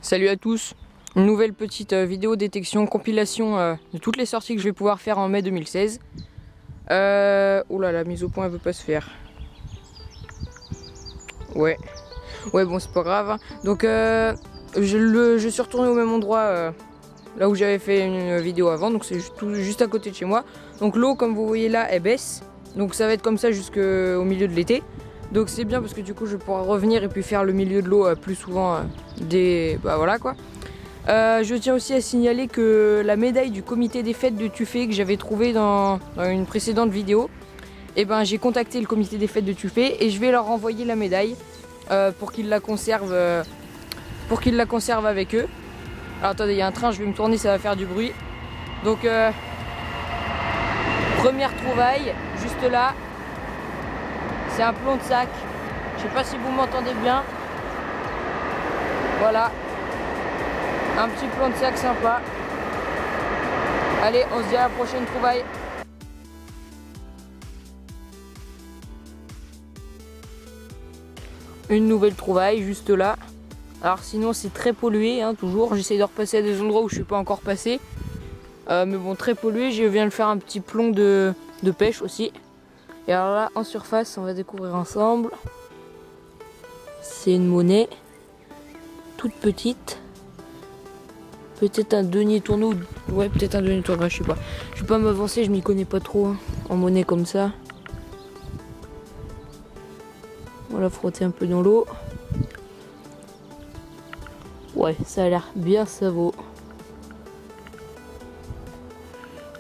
Salut à tous, une nouvelle petite vidéo détection, compilation de toutes les sorties que je vais pouvoir faire en mai 2016. Oula, la mise au point elle veut pas se faire. Ouais bon c'est pas grave hein. Donc je suis retourné au même endroit là où j'avais fait une vidéo avant. Donc c'est juste à côté de chez moi. Donc l'eau comme vous voyez là elle baisse. Donc ça va être comme ça jusqu'au milieu de l'été. Donc c'est bien parce que du coup je vais pouvoir revenir et puis faire le milieu de l'eau plus souvent bah voilà quoi. Je tiens aussi à signaler que la médaille du comité des fêtes de Tuffet que j'avais trouvée dans une précédente vidéo, et ben j'ai contacté le comité des fêtes de Tuffet et je vais leur renvoyer la médaille pour qu'ils la conservent avec eux. Alors attendez, il y a un train, je vais me tourner, ça va faire du bruit. Donc première trouvaille, juste là. C'est un plomb de sac. Je sais pas si vous m'entendez bien. Voilà. Un petit plomb de sac sympa. Allez, on se dit à la prochaine trouvaille. Une nouvelle trouvaille juste là. Alors sinon c'est très pollué hein, toujours. J'essaie de repasser à des endroits où je suis pas encore passé. Mais bon, très pollué. Je viens de faire un petit plomb de pêche aussi. Et alors là, en surface, on va découvrir ensemble. C'est une monnaie toute petite. Peut-être un denier tourneau. Ouais, peut-être un denier tourneau, je sais pas. Je vais pas m'avancer, je m'y connais pas trop hein, en monnaie comme ça. On va frotter un peu dans l'eau. Ouais, ça a l'air bien savot.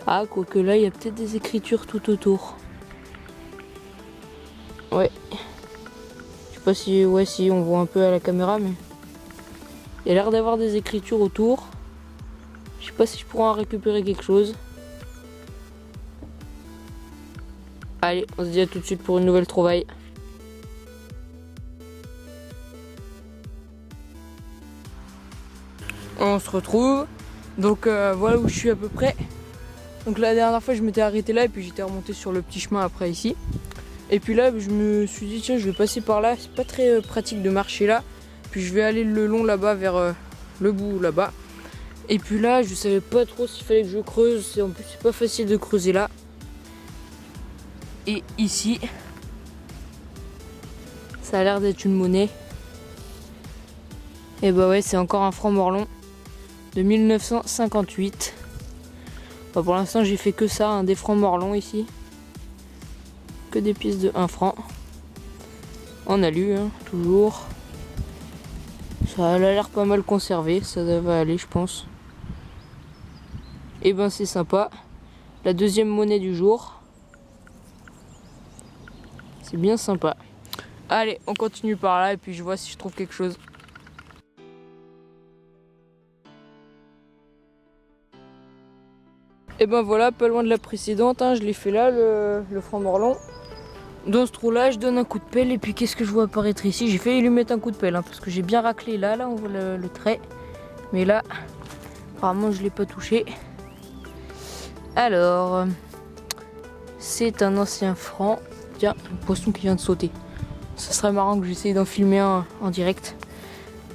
Ah, quoique là, il y a peut-être des écritures tout autour. Ouais. Je sais pas si, si on voit un peu à la caméra, mais il y a l'air d'avoir des écritures autour. Je sais pas si je pourrais en récupérer quelque chose. Allez, on se dit à tout de suite pour une nouvelle trouvaille. On se retrouve. Donc voilà où je suis à peu près. Donc la dernière fois je m'étais arrêté là et puis j'étais remonté sur le petit chemin après ici. Et puis là je me suis dit tiens je vais passer par là. C'est pas très pratique de marcher là. Puis je vais aller le long là-bas vers le bout là-bas. Et puis là je savais pas trop s'il fallait que je creuse. En plus c'est pas facile de creuser là. Et ici ça a l'air d'être une monnaie. Et bah ouais c'est encore un franc morlon de 1958. Bah pour l'instant j'ai fait que ça, des francs morlons ici. Que des pièces de 1 franc. En alu hein, toujours. Ça a l'air pas mal conservé, ça va aller je pense. Et ben c'est sympa. La deuxième monnaie du jour. C'est bien sympa. Allez, on continue par là et puis je vois si je trouve quelque chose. Et ben voilà, pas loin de la précédente, hein, je l'ai fait là, le franc morlon. Dans ce trou là, je donne un coup de pelle et puis qu'est-ce que je vois apparaître ici? J'ai failli lui mettre un coup de pelle hein, parce que j'ai bien raclé là, on voit le trait. Mais là, apparemment je l'ai pas touché. Alors, c'est un ancien franc. Tiens, un poisson qui vient de sauter. Ça serait marrant que j'essaye d'en filmer un en direct.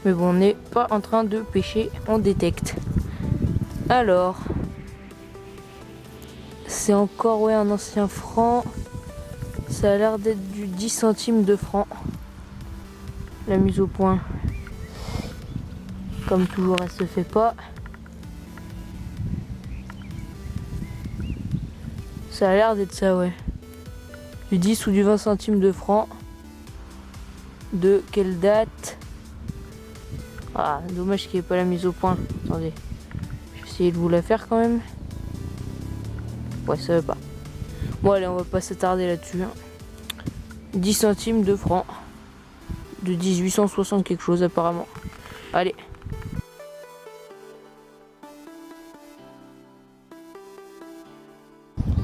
Mais bon, on n'est pas en train de pêcher, on détecte. Alors... c'est encore un ancien franc. Ça a l'air d'être du 10 centimes de franc. La mise au point. Comme toujours elle se fait pas. Ça a l'air d'être ça ouais. Du 10 ou du 20 centimes de franc. De quelle date? Ah dommage qu'il n'y ait pas la mise au point. Attendez. Je vais essayer de vous la faire quand même. Ouais, ça veut pas. Bon, allez, on va pas s'attarder là-dessus. Hein. 10 centimes de francs. De 1860 quelque chose, apparemment. Allez.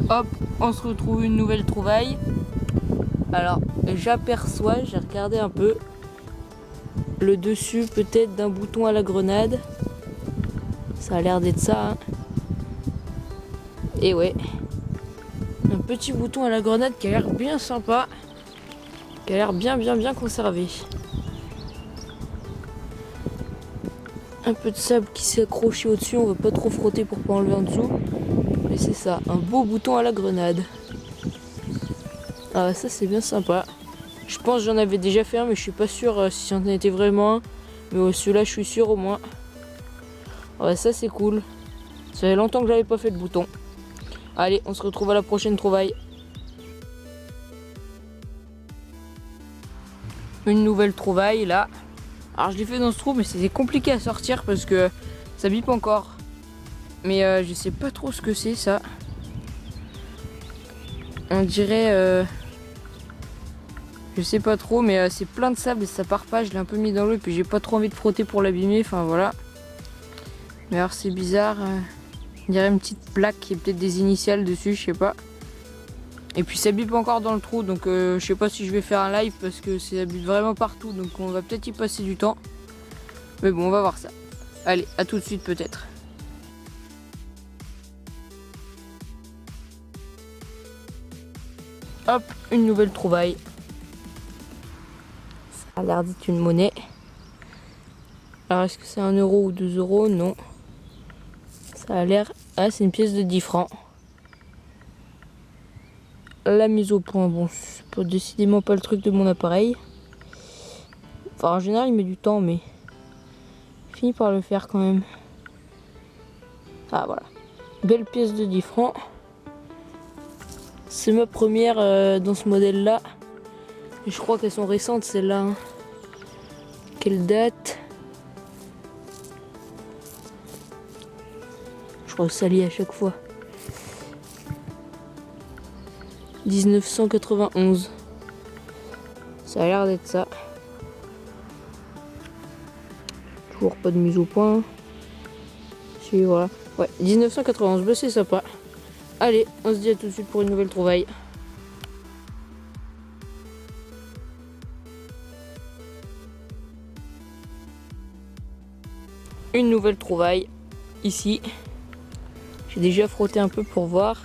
Hop, on se retrouve une nouvelle trouvaille. Alors, j'aperçois, j'ai regardé un peu, le dessus peut-être d'un bouton à la grenade. Ça a l'air d'être ça, hein. Et ouais, un petit bouton à la grenade qui a l'air bien sympa, qui a l'air bien conservé. un peu de sable qui s'est accroché au-dessus, on va pas trop frotter pour pas enlever en dessous. Et c'est ça, un beau bouton à la grenade. Ah ça c'est bien sympa. Je pense que j'en avais déjà fait un mais je suis pas sûr si c'en était vraiment un. Mais celui-là je suis sûr au moins. Ah ça c'est cool. Ça fait longtemps que j'avais pas fait de bouton. Allez, on se retrouve à la prochaine trouvaille. Une nouvelle trouvaille là. Alors je l'ai fait dans ce trou mais c'était compliqué à sortir parce que ça bip encore. Mais je sais pas trop ce que c'est ça. On dirait... je sais pas trop mais c'est plein de sable et ça part pas. Je l'ai un peu mis dans l'eau et puis j'ai pas trop envie de frotter pour l'abîmer. Enfin voilà. Mais alors c'est bizarre. On dirait une petite plaque qui est peut-être des initiales dessus, je sais pas. Et puis ça bip encore dans le trou donc je sais pas si je vais faire un live parce que ça bip vraiment partout. Donc on va peut-être y passer du temps. Mais bon on va voir ça. Allez, à tout de suite peut-être. Hop, une nouvelle trouvaille. Ça a l'air d'être une monnaie. Alors est-ce que c'est 1 euro ou 2 euros? Non. Ça a l'air... Ah, c'est une pièce de 10 francs. La mise au point, bon, c'est décidément pas le truc de mon appareil. Enfin, en général, il met du temps, mais il finit par le faire quand même. Ah, voilà. Belle pièce de 10 francs. C'est ma première dans ce modèle-là. Et je crois qu'elles sont récentes, celles-là. Hein. Quelle date? Je crois que ça lit à chaque fois. 1991. Ça a l'air d'être ça. Toujours pas de mise au point. Si, voilà. Ouais, 1991, bah c'est sympa. Allez, on se dit à tout de suite pour une nouvelle trouvaille. Une nouvelle trouvaille. Ici. J'ai déjà frotté un peu pour voir.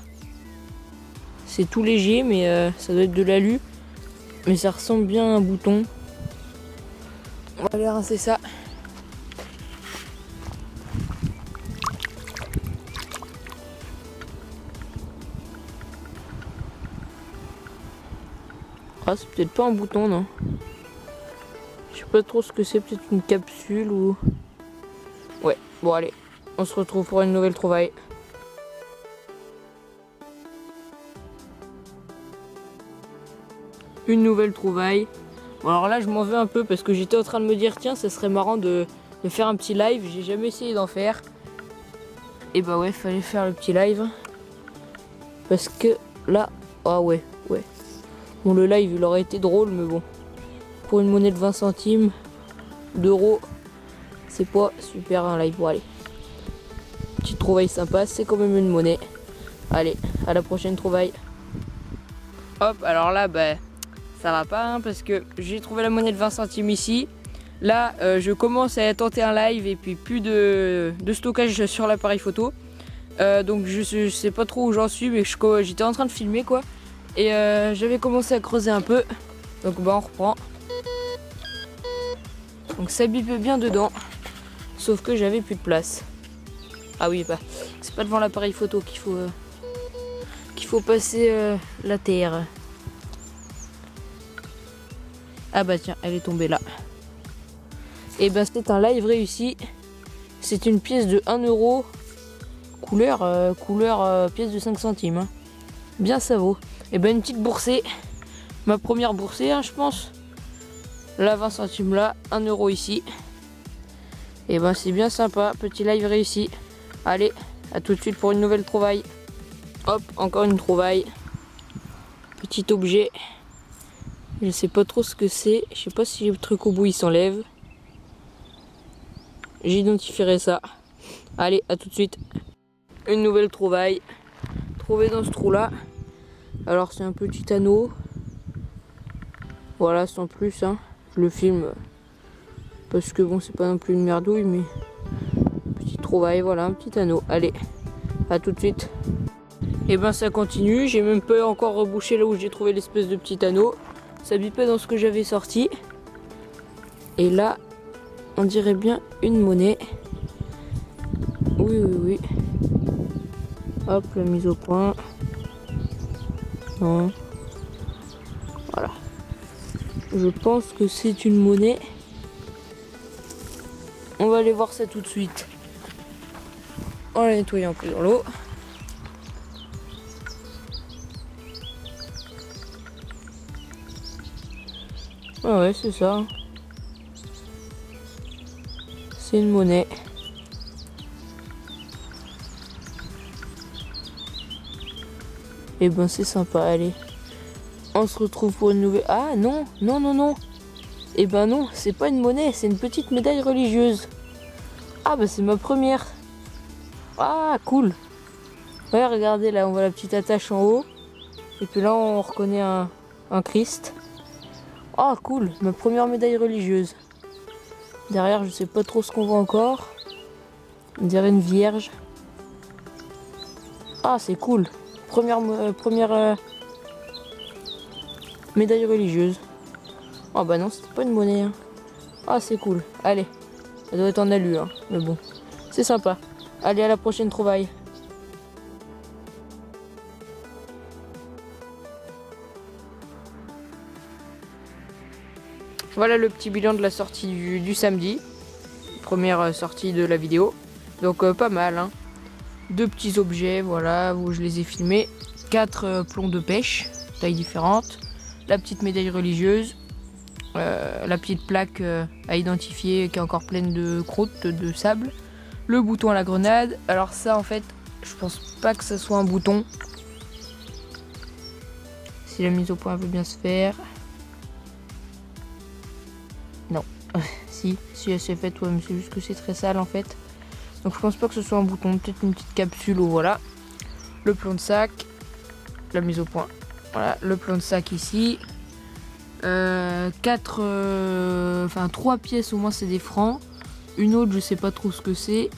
C'est tout léger, mais ça doit être de l'alu. Mais ça ressemble bien à un bouton. On va aller rincer ça. Ah, c'est peut-être pas un bouton, non. Je sais pas trop ce que c'est, peut-être une capsule ou... Ouais, bon allez, on se retrouve pour une nouvelle trouvaille. Une nouvelle trouvaille. Bon, alors là je m'en veux un peu parce que j'étais en train de me dire tiens ça serait marrant de faire un petit live. J'ai jamais essayé d'en faire. Et bah ouais, fallait faire le petit live. Parce que là, ah ouais. Bon le live il aurait été drôle mais bon. Pour une monnaie de 20 centimes, d'euros, c'est pas super un live. Bon allez. Petite trouvaille sympa, c'est quand même une monnaie. Allez, à la prochaine trouvaille. Hop, alors là bah... Ça va pas hein, parce que j'ai trouvé la monnaie de 20 centimes ici. Là je commence à tenter un live et puis plus de stockage sur l'appareil photo. Donc je sais pas trop où j'en suis mais j'étais en train de filmer quoi. Et j'avais commencé à creuser un peu. Donc bah on reprend. Donc ça bipait bien dedans. Sauf que j'avais plus de place. Ah oui bah c'est pas devant l'appareil photo qu'il faut passer la terre. Ah bah tiens, elle est tombée là. Et ben c'est un live réussi. C'est une pièce de 1 euro. Couleur pièce de 5 centimes. Hein. Bien ça vaut. Et ben une petite boursée. Ma première boursée hein, je pense. Là 20 centimes là, 1 euro ici. Et ben c'est bien sympa, petit live réussi. Allez, à tout de suite pour une nouvelle trouvaille. Hop, encore une trouvaille. Petit objet. Je sais pas trop ce que c'est. Je sais pas si le truc au bout il s'enlève. J'identifierai ça. Allez, à tout de suite. Une nouvelle trouvaille. Trouvée dans ce trou là. Alors c'est un petit anneau. Voilà, sans plus. Hein. Je le filme. Parce que bon, c'est pas non plus une merdouille. Mais petite trouvaille, voilà, un petit anneau. Allez, à tout de suite. Et ben ça continue. J'ai même pas encore rebouché là où j'ai trouvé l'espèce de petit anneau. Ça bipait dans ce que j'avais sorti. Et là, On dirait bien une monnaie. Oui, oui, oui. Hop, la mise au point. Non. Voilà. Je pense que c'est une monnaie. On va aller voir ça tout de suite. En la nettoyant plus dans l'eau. Ah ouais, c'est ça. C'est une monnaie. Et ben c'est sympa, allez. On se retrouve pour une nouvelle... Ah non, non, non, non. Et ben non, c'est pas une monnaie, c'est une petite médaille religieuse. Ah bah c'est ma première. Ah cool. Ouais, regardez là, on voit la petite attache en haut. Et puis là on reconnaît un Christ. Ah cool, ma première médaille religieuse. Derrière je sais pas trop ce qu'on voit encore. On dirait une vierge. Ah c'est cool. Première médaille religieuse. Ah bah non, c'était pas une monnaie. Hein. Ah c'est cool. Allez, ça doit être en alu, hein. Mais bon, c'est sympa. Allez, à la prochaine trouvaille. Voilà le petit bilan de la sortie du samedi. Première sortie de la vidéo. Donc pas mal. Hein. 2 petits objets, voilà, où je les ai filmés. 4 plombs de pêche, tailles différentes. La petite médaille religieuse. La petite plaque à identifier qui est encore pleine de croûte, de sable. Le bouton à la grenade. Alors ça en fait, je pense pas que ça soit un bouton. Si la mise au point veut bien se faire. Non. si elle s'est faite, ouais, mais c'est juste que c'est très sale en fait. Donc je pense pas que ce soit un bouton, peut-être une petite capsule ou voilà. Le plomb de sac, la mise au point. Voilà, le plomb de sac ici. 3 pièces au moins c'est des francs. Une autre je sais pas trop ce que c'est.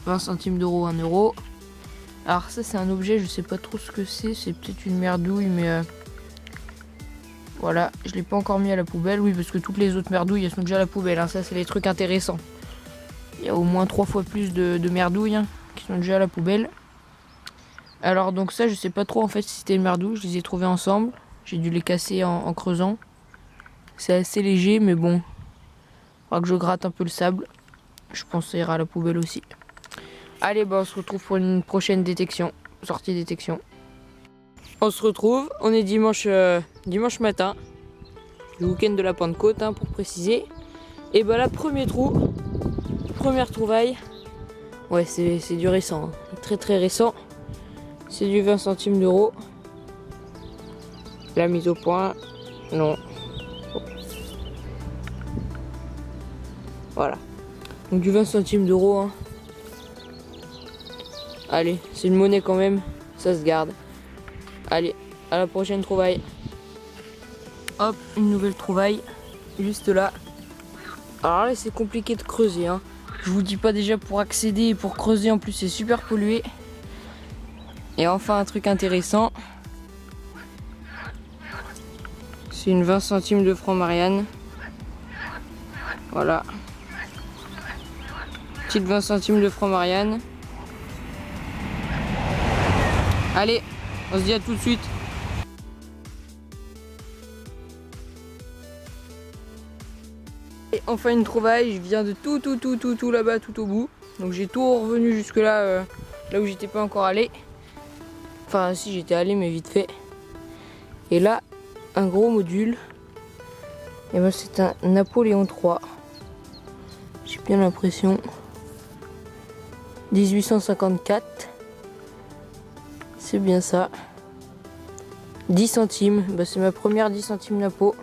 20 centimes d'euros, 1 euro. Alors ça c'est un objet, je sais pas trop ce que c'est. C'est peut-être une merdouille mais... Voilà, je l'ai pas encore mis à la poubelle. Oui parce que toutes les autres merdouilles elles sont déjà à la poubelle. Hein. Ça c'est les trucs intéressants. Il y a au moins 3 fois plus de merdouilles hein, qui sont déjà à la poubelle. Alors donc ça je sais pas trop en fait si c'était une merdouille. Je les ai trouvés ensemble. J'ai dû les casser en creusant. C'est assez léger mais bon. Faudra que je gratte un peu le sable. Je pense que ça ira à la poubelle aussi. Allez bah on se retrouve pour une prochaine détection. Sortie détection. On se retrouve, on est dimanche matin. Le week-end de la Pentecôte hein, pour préciser. Et bah là premier trou. Première trouvaille. Ouais c'est du récent. Hein. Très très récent. C'est du 20 centimes d'euros. La mise au point. Non. Voilà. Donc du 20 centimes d'euros. Hein. Allez, c'est une monnaie quand même. Ça se garde. Allez, à la prochaine trouvaille. Hop, une nouvelle trouvaille. Juste là. Alors là, c'est compliqué de creuser. Hein. Je vous dis pas déjà pour accéder et pour creuser. En plus, c'est super pollué. Et enfin, un truc intéressant. C'est une 20 centimes de francs Marianne. Voilà. Petite 20 centimes de francs Marianne. Allez, on se dit à tout de suite. Et enfin une trouvaille, je viens de tout là-bas, tout au bout. Donc j'ai tout revenu jusque là, là où j'étais pas encore allé. Enfin si j'étais allé mais vite fait. Et là, un gros module. Et ben c'est un Napoléon III. J'ai bien l'impression. 1854. C'est bien ça. 10 centimes. Bah, c'est ma première 10 centimes Napo.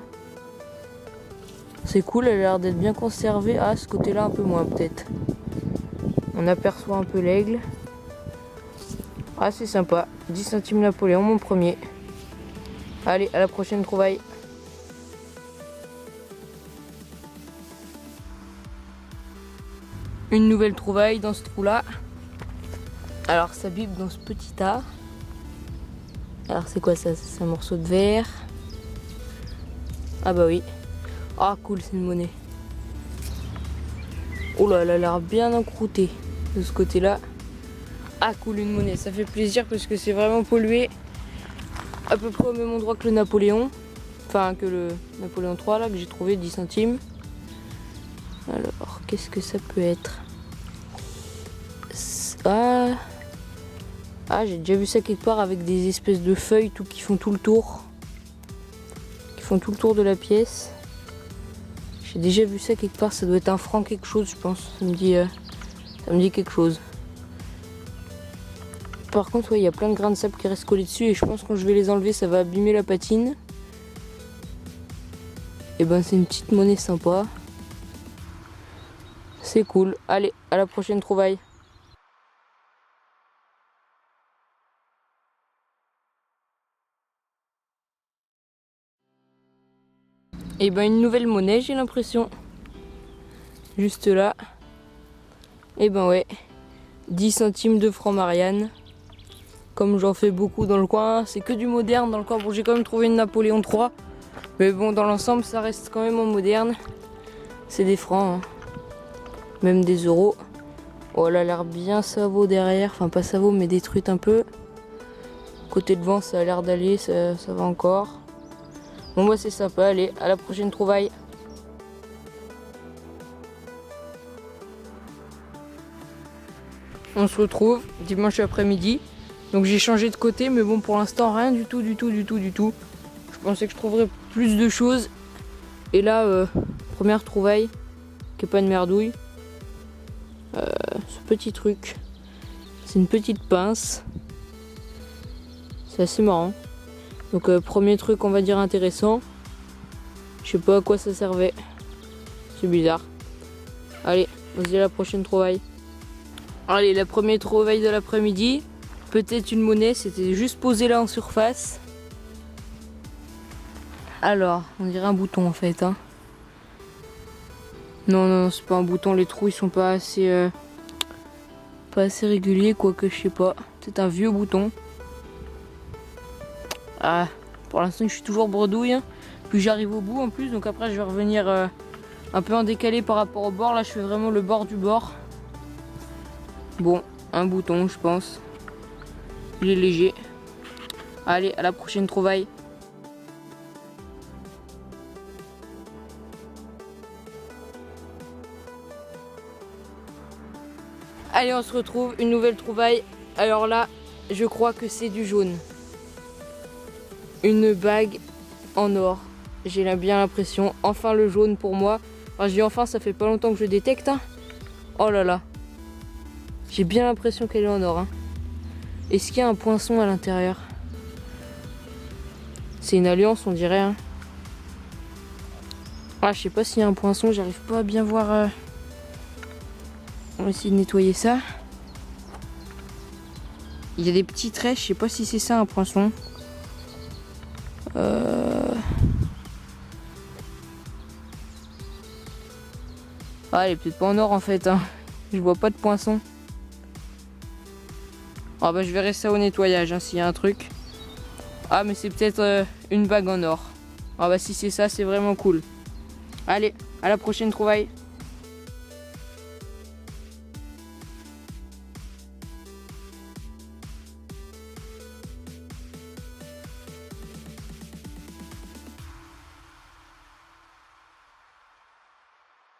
C'est cool, elle a l'air d'être bien conservée. Ah, ce côté-là un peu moins peut-être. On aperçoit un peu l'aigle. Ah, c'est sympa. 10 centimes Napoléon, mon premier. Allez, à la prochaine trouvaille. Une nouvelle trouvaille dans ce trou-là. Alors, ça bipe dans ce petit tas. Alors, c'est quoi ça? C'est un morceau de verre. Ah bah oui. Ah, cool, c'est une monnaie. Oh là, elle a l'air bien encroûtée de ce côté-là. Ah cool, une monnaie, ça fait plaisir parce que c'est vraiment pollué. À peu près au même endroit que le Napoléon. Enfin que le Napoléon III là que j'ai trouvé 10 centimes. Alors, qu'est-ce que ça peut être? Ah, j'ai déjà vu ça quelque part avec des espèces de feuilles qui font tout le tour. Qui font tout le tour de la pièce. J'ai déjà vu ça quelque part, ça doit être un franc quelque chose je pense. Ça me dit quelque chose. Par contre, ouais, il y a plein de grains de sable qui restent collés dessus et je pense que quand je vais les enlever, ça va abîmer la patine. Et ben, c'est une petite monnaie sympa. C'est cool. Allez, à la prochaine trouvaille. Et ben, une nouvelle monnaie, j'ai l'impression. Juste là. Et ben, ouais. 10 centimes de francs Marianne. Comme j'en fais beaucoup dans le coin, c'est que du moderne dans le coin. Bon, j'ai quand même trouvé une Napoléon III. Mais bon, dans l'ensemble, ça reste quand même en moderne. C'est des francs, hein. Même des euros. Oh, elle a l'air bien savot derrière. Enfin, pas savot, mais détruite un peu. Côté devant, ça a l'air d'aller, ça va encore. Bon, moi, c'est sympa. Allez, à la prochaine trouvaille. On se retrouve dimanche après-midi. Donc j'ai changé de côté, mais bon, pour l'instant, rien du tout. Je pensais que je trouverais plus de choses. Et là, première trouvaille, qui est pas une merdouille. Ce petit truc, c'est une petite pince. C'est assez marrant. Donc premier truc, on va dire intéressant. Je sais pas à quoi ça servait. C'est bizarre. Allez, vas-y à la prochaine trouvaille. Allez, la première trouvaille de l'après-midi. Peut-être une monnaie, c'était juste posé là en surface. Alors, on dirait un bouton en fait, hein. Non, c'est pas un bouton, les trous ils sont pas assez réguliers, quoique je sais pas. C'est un vieux bouton. Ah, pour l'instant je suis toujours bredouille, hein. Puis j'arrive au bout en plus, donc après je vais revenir un peu en décalé par rapport au bord. Là je fais vraiment le bord du bord. Bon, un bouton je pense. Il est léger. Allez, à la prochaine trouvaille. Allez, on se retrouve, une nouvelle trouvaille. Alors là, je crois que c'est du jaune. Une bague en or. J'ai bien l'impression. Enfin le jaune pour moi. Enfin, je dis enfin, ça fait pas longtemps que je détecte, hein. Oh là là. J'ai bien l'impression qu'elle est en or, hein. Est-ce qu'il y a un poinçon à l'intérieur? C'est une alliance, on dirait, hein. Ah, je sais pas s'il y a un poinçon, j'arrive pas à bien voir. On va essayer de nettoyer ça. Il y a des petits traits, je sais pas si c'est ça un poinçon. Ah, elle est peut-être pas en or en fait, hein. Je vois pas de poinçon. Ah bah je verrai ça au nettoyage, hein, s'il y a un truc. Ah mais c'est peut-être une bague en or. Ah bah si c'est ça, c'est vraiment cool. Allez, à la prochaine trouvaille.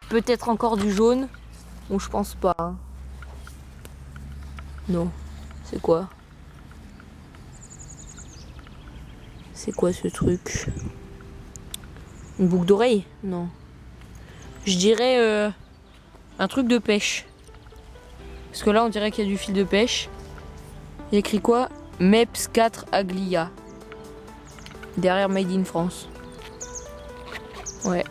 Peut-être encore du jaune. Bon, je pense pas, hein. Non. C'est quoi? C'est quoi ce truc? Une boucle d'oreille? Non. Je dirais un truc de pêche. Parce que là, on dirait qu'il y a du fil de pêche. Il y a écrit quoi? MEPS 4 Aglia. Derrière Made in France. Ouais.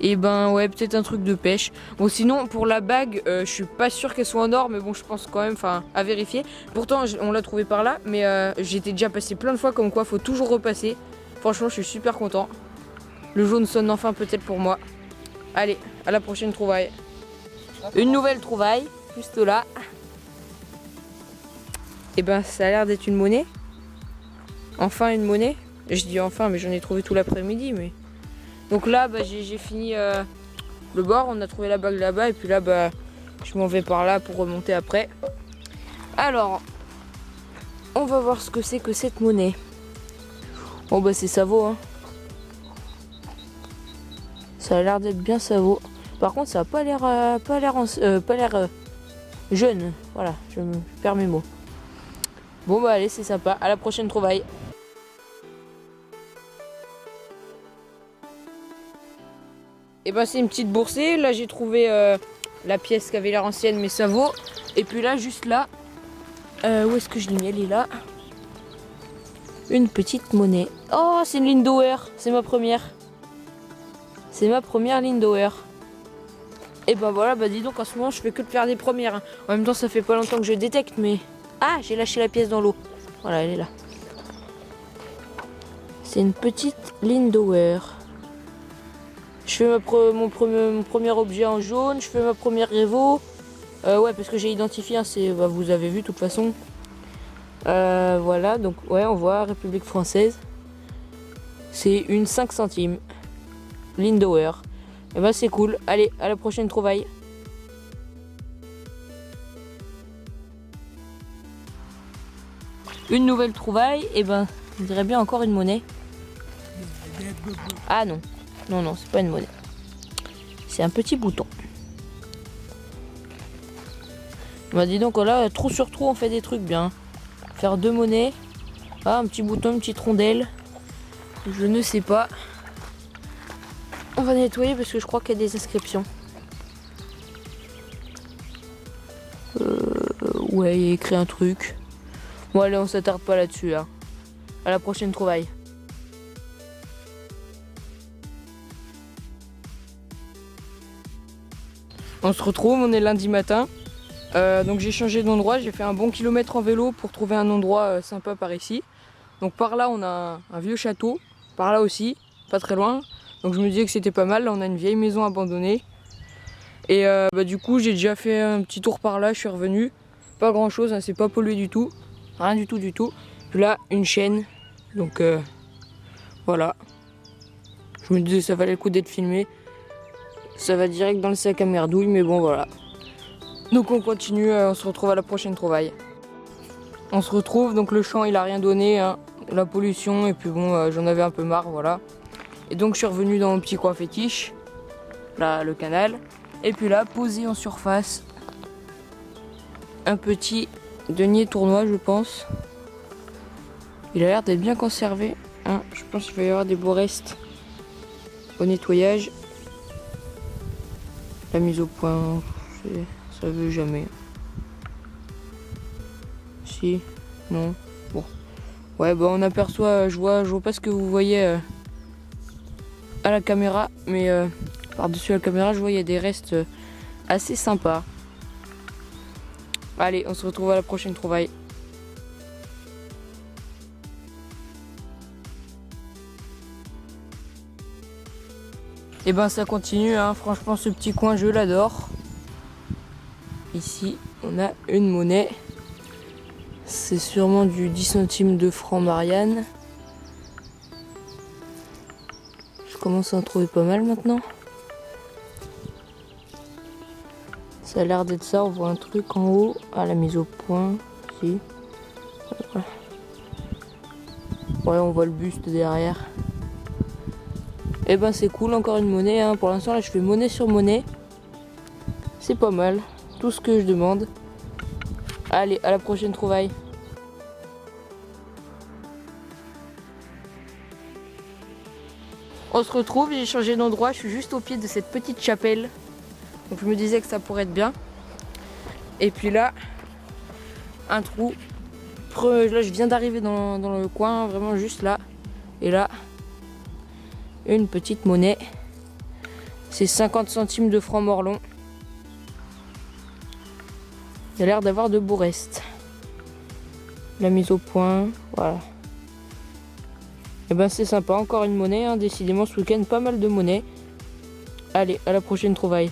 Et ben ouais, peut-être un truc de pêche. Bon, sinon pour la bague, je suis pas sûre qu'elle soit en or, mais bon, je pense quand même, enfin, à vérifier. Pourtant on l'a trouvé par là, mais j'étais déjà passé plein de fois, comme quoi faut toujours repasser. Franchement, je suis super content. Le jaune sonne enfin peut-être pour moi. Allez, à la prochaine trouvaille. Une nouvelle trouvaille, juste là. Et ben ça a l'air d'être une monnaie. Enfin une monnaie. Je dis enfin, mais j'en ai trouvé tout l'après-midi, mais... Donc là, bah, j'ai fini le bord. On a trouvé la bague là-bas et puis là, bah, je m'en vais par là pour remonter après. Alors, on va voir ce que c'est que cette monnaie. Bon bah c'est Savo, hein. Ça a l'air d'être bien Savo. Par contre, ça a pas l'air jeune. Voilà, je me perds mes mots. Bon bah allez, c'est sympa. À la prochaine trouvaille. Et ben c'est une petite boursée. Là j'ai trouvé la pièce qui avait l'air ancienne mais ça vaut. Et puis là juste là, où est-ce que je l'ai mis? Elle est là. Une petite monnaie. Oh c'est une Lindauer. C'est ma première. C'est ma première Lindauer. Et ben voilà, bah dis donc en ce moment je fais que de faire des premières. En même temps ça fait pas longtemps que je détecte mais... Ah j'ai lâché la pièce dans l'eau. Voilà elle est là. C'est une petite Lindauer. Je fais mon premier objet en jaune, je fais ma première Revo. Ouais, parce que j'ai identifié, hein, bah, vous avez vu de toute façon. Voilà, donc ouais, on voit République française. C'est une 5 centimes. Lindauer. Et bah c'est cool. Allez, à la prochaine trouvaille. Une nouvelle trouvaille, et ben, on dirait bien encore une monnaie. Ah non. Non, non, c'est pas une monnaie. C'est un petit bouton. Bah dis donc, là, trou sur trou, on fait des trucs bien. Faire 2 monnaies. Ah, un petit bouton, une petite rondelle. Je ne sais pas. On va nettoyer parce que je crois qu'il y a des inscriptions. Ouais, il y a écrit un truc. Bon, allez, on s'attarde pas là-dessus, hein. À la prochaine trouvaille. On se retrouve, on est lundi matin. Donc j'ai changé d'endroit, j'ai fait un bon kilomètre en vélo pour trouver un endroit sympa par ici. Donc par là on a un vieux château, par là aussi, pas très loin. Donc je me disais que c'était pas mal, là on a une vieille maison abandonnée. Et bah, du coup j'ai déjà fait un petit tour par là, je suis revenu. Pas grand chose, hein, c'est pas pollué du tout, rien du tout du tout. Puis là une chaîne, donc voilà. Je me disais ça valait le coup d'être filmé. Ça va direct dans le sac à merdouille, mais bon voilà. Donc on continue, on se retrouve à la prochaine trouvaille. On se retrouve, donc le champ il a rien donné, hein, la pollution, et puis bon j'en avais un peu marre, voilà. Et donc je suis revenu dans mon petit coin fétiche, là le canal. Et puis là, posé en surface, un petit denier tournois je pense. Il a l'air d'être bien conservé, hein. Je pense qu'il va y avoir des beaux restes au nettoyage. La mise au point, ça veut jamais. Si, non, bon. Ouais, bah on aperçoit, je vois pas ce que vous voyez à la caméra, mais par-dessus la caméra, je vois il y a des restes assez sympas. Allez, on se retrouve à la prochaine trouvaille. Et ben ça continue, hein. Franchement ce petit coin je l'adore. Ici on a une monnaie. C'est sûrement du 10 centimes de francs Marianne. Je commence à en trouver pas mal maintenant. Ça a l'air d'être ça, on voit un truc en haut. Ah, la mise au point, si. Ouais, on voit le buste derrière. Et ben c'est cool, encore une monnaie, hein. Pour l'instant là je fais monnaie sur monnaie. C'est pas mal, tout ce que je demande. Allez, à la prochaine trouvaille. On se retrouve, j'ai changé d'endroit, je suis juste au pied de cette petite chapelle. Donc je me disais que ça pourrait être bien. Et puis là, un trou. Là je viens d'arriver dans le coin, vraiment juste là. Et là, une petite monnaie. C'est 50 centimes de francs Morlon. Il a l'air d'avoir de beaux restes. La mise au point, voilà. Et ben c'est sympa, encore une monnaie, hein. Décidément ce week-end pas mal de monnaies. Allez, à la prochaine trouvaille.